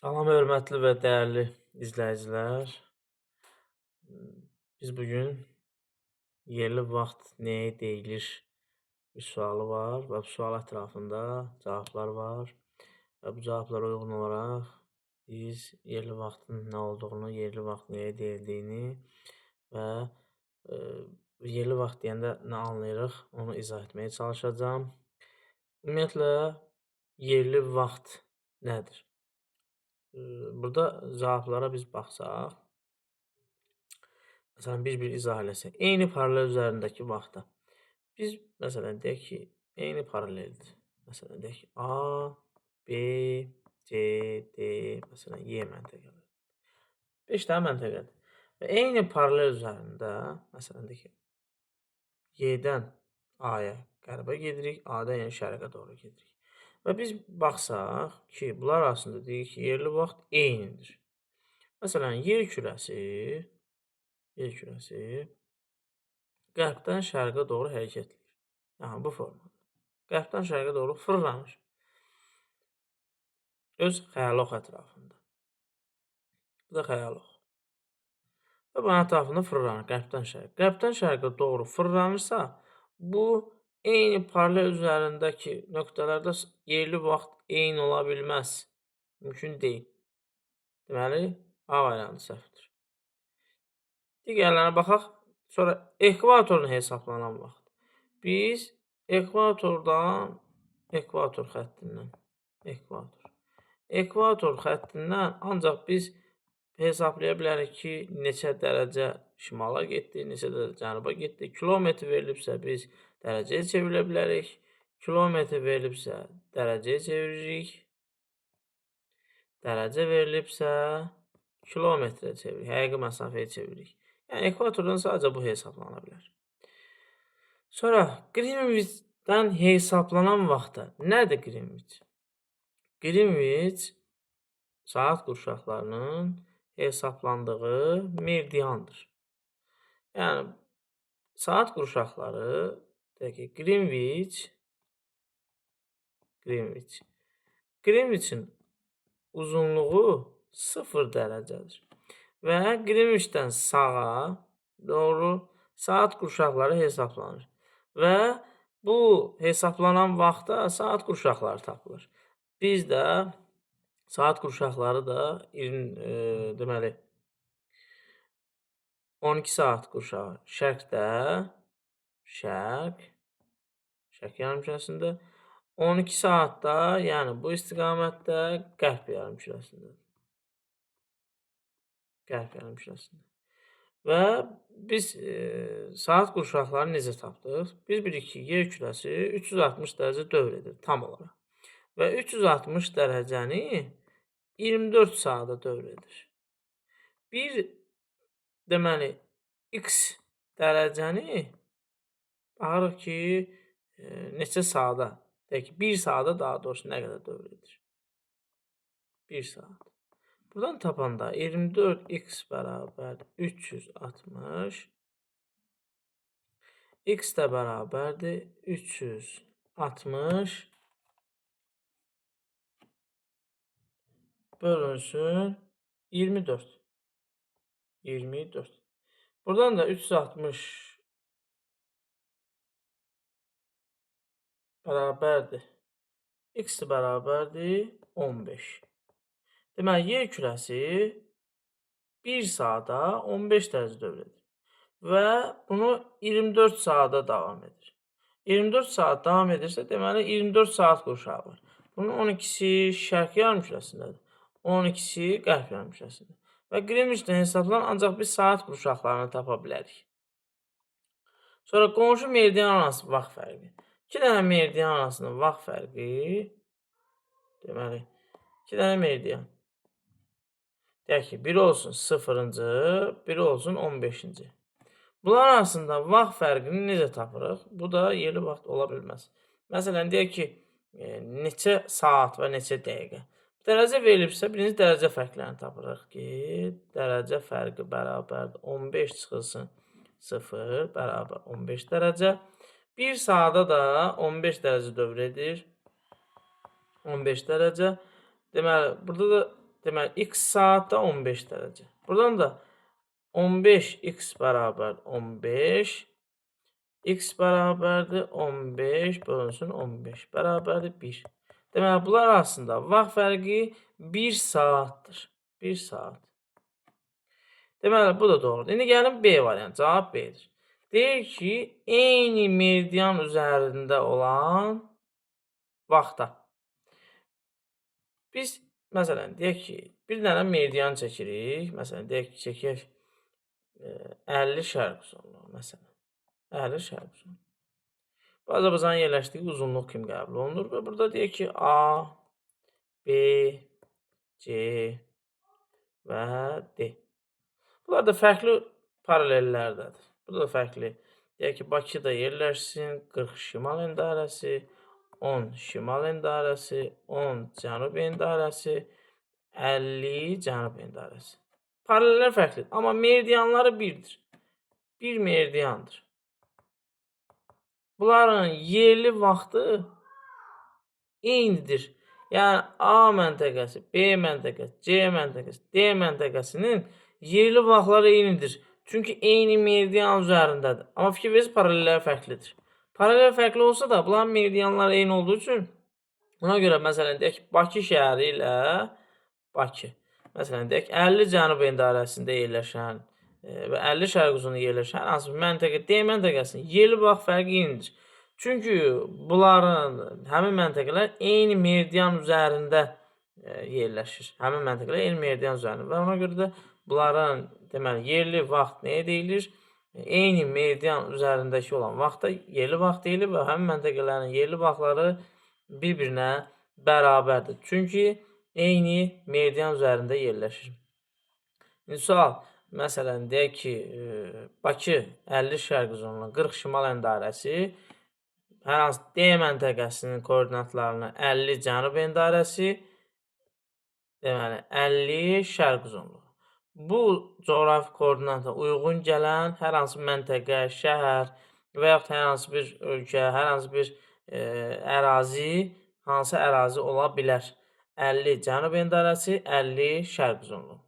Salam, hörmətli və dəyərli izləyicilər. Biz bugün yerli vaxt nəyə deyilir bir sualı var və bu sual ətrafında cavablar var və bu cavablara uyğun olaraq biz yerli vaxtın nə olduğunu, yerli vaxt nəyə deyildiyini və e, yerli vaxt deyəndə nə anlayırıq, onu izah etməyə çalışacağam. Ümumiyyətlə, yerli vaxt nədir? Burada cavablara biz baxsaq, məsələn, bir-bir izah eləsək, eyni paralel üzərindəki vaxta biz, məsələn, deyək ki, eyni paraleldir. Məsələn, deyək ki, A, B, C, D, məsələn, Y məntəqələri. 5 dənə məntəqədir. Və eyni paralel üzərində, məsələn, deyək ki, Y-dən A-ya qərbə gedirik, A-dan yəni şərqə doğru gedirik. Və biz baxsaq ki, bunlar arasında deyik ki, yerli vaxt eynidir. Məsələn, yer kürəsi qərbdən şərqə doğru hərəkət edir. Yəni, bu formada. Qərbdən şərqə doğru fırlanır. Öz xəyalox ətrafında. Bu da xəyalox. Və bunun ətrafında fırlanır qərbdən şərqə. Qərbdən şərqə doğru fırlanırsa, bu eyni paralel üzərindəki nöqtələrdə yerli vaxt eyni ola bilməz. Mümkün deyil. Deməli, A variantı səhvdir. Digərlərinə baxaq. Sonra ekvatorun hesablanan vaxt. Biz ekvator xəttindən ancaq biz hesablaya bilərik ki, neçə dərəcə şimala getdi, neçə dərəcə cənuba getdi. Kilometr verilibsə biz dərəcəyə çevirə bilərik. Kilometr verilibsə dərəcəyə çeviririk. Dərəcə verilibsə kilometrə çeviririk, həqiqi məsafəyə çeviririk. Yəni, ekvatordan sadəcə bu hesablana bilər. Sonra, Qrinviçdən hesablanan vaxtda nədir Qrinviç? Qrinviç saat qurşaqlarının hesablandığı meridiandır. Yəni, saat qurşaqları, deyək ki, Qrinviçin uzunluğu 0 dərəcədir. Və Qrinviçdən sağa doğru saat qurşaqları hesablanır. Və bu hesaplanan vaxtda saat qurşaqları tapılır. Biz də saat qurşaqları da deməli 12 saat qurşağı şərqdə, şərq yarımkürəsində, 12 saatda, yəni bu istiqamətdə qərb yarımkürəsindədir. Və biz saat qurşaqlarını necə tapdıq? Biz bilirik ki, yer kürəsi 360 dərəcə dövr edir tam olaraq. Və 360 dərəcəni 24 saata dövr edir. Bir, deməli, x dərəcəni baxırıq ki, neçə saata, deyək ki, 1 saata daha doğrusu nə qədər dövr edir? 1 saat. Buradan tapanda 24x bərabər 360, x də bərabərdir 360 bölünsün 24. Buradan da 360 bərabərdir. X bərabərdir 15. Deməli, yer kürəsi 1 saata 15 dərəcə dövr edir. Və bunu 24 saata davam edir. 24 saat davam edirsə, deməli 24 saat qurşağı var. Bunun 12-si şərq yarımkürəsindədir. 12-si qərb yarımkürəsində. Və Qrinviçdən hesablanan ancaq biz saat qurşaqlarını tapa bilərik. Sonra qonşu meridian arası vaxt fərqi. 2 dənə meridian arasının vaxt fərqi, deməli, 2 dənə meridian. Deyək ki, biri olsun 0-cı, biri olsun 15-ci. Bunlar arasında vaxt fərqini necə tapırıq? Bu da yerli vaxt ola bilməz. Məsələn, deyək ki, neçə saat və neçə dəqiqə. Dərəcə verilibsə, birinci dərəcə fərqlərini tapırıq ki, dərəcə fərqi bərabərdir 15 çıxılsın 0 bərabər 15 dərəcə. 1 saata da 15 dərəcə dövr edir. 15 dərəcə. Deməli, burada da Deməli, x saatda 15 dərəcə. Buradan da 15x bərabər 15. X bərabərdir 15 bölünsün 15 bərabərdir 1. Deməli, bunlar arasında vaxt fərqi 1 saatdır. 1 saat. Deməli, bu da doğrudur. İndi gəlin B variantı. Cavab B-dir. Deyir ki, eyni meridian üzərində olan vaxta. Biz, məsələn, deyək ki, bir dənə meridian çəkirik. Məsələn, deyək ki, çəkək 50 şərq uzunluğu, məsələn. 50 şərq uzunluğu. Bu, Azərbaycanın yerləşdiyi uzunluq kimi qəbul olunur və burada deyək ki, A, B, C və D. Bunlar da fərqli paralellərdədir. Bu da fərqli. Deyək ki, Bakıda yerləşsin, 40 şimal endarəsi, 10 şimal endarəsi, 10 cənub endarəsi, 50 cənub endarəsi. Paralellər fərqlidir, amma meridianları birdir. Bir meridiandır. Bunların yerli vaxtı eynidir. Yəni, A məntəqəsi, B məntəqəsi, C məntəqəsi, D məntəqəsinin yerli vaxtları eynidir. Çünki eyni meridian üzərindədir. Amma fikir verirsiniz, paralellər fərqlidir. Paralel fərqli olsa da, bunların meridianları eyni olduğu üçün, buna görə, məsələn, deyək ki, Bakı şəhəri ilə Bakı. Məsələn, deyək, 50 cənub endarəsində yerləşən və 50 şərq uzunluğunda yerləşən hər hansı bir məntəqə D məntəqəsinin yerli vaxt fərqi eynidir. Çünki bunların həmin məntəqələr eyni meridian üzərində yerləşir. Həmin məntəqələr eyni meridian üzərində və ona görə də bunların deməli yerli vaxt nəyə deyilir? Eyni meridian üzərindəki olan vaxta yerli vaxt deyilir və həmin məntəqələrin yerli vaxtları bir-birinə bərabərdir. Çünki eyni meridian üzərində yerləşir. İndi sual, məsələn, deyək ki, Bakı 50 şərq uzunluğu, 40 şimal endarəsi, hər hansı D məntəqəsinin koordinatlarına 50 cənub endarəsi, deməli, 50 şərq uzunluğu. Bu coğrafi koordinata uyğun gələn hər hansı məntəqə, şəhər və yaxud hər hansı bir ölkə, hər hansı bir ərazi, hansı ərazi ola bilər? 50 cənub endarəsi, 50 şərq uzunluğu.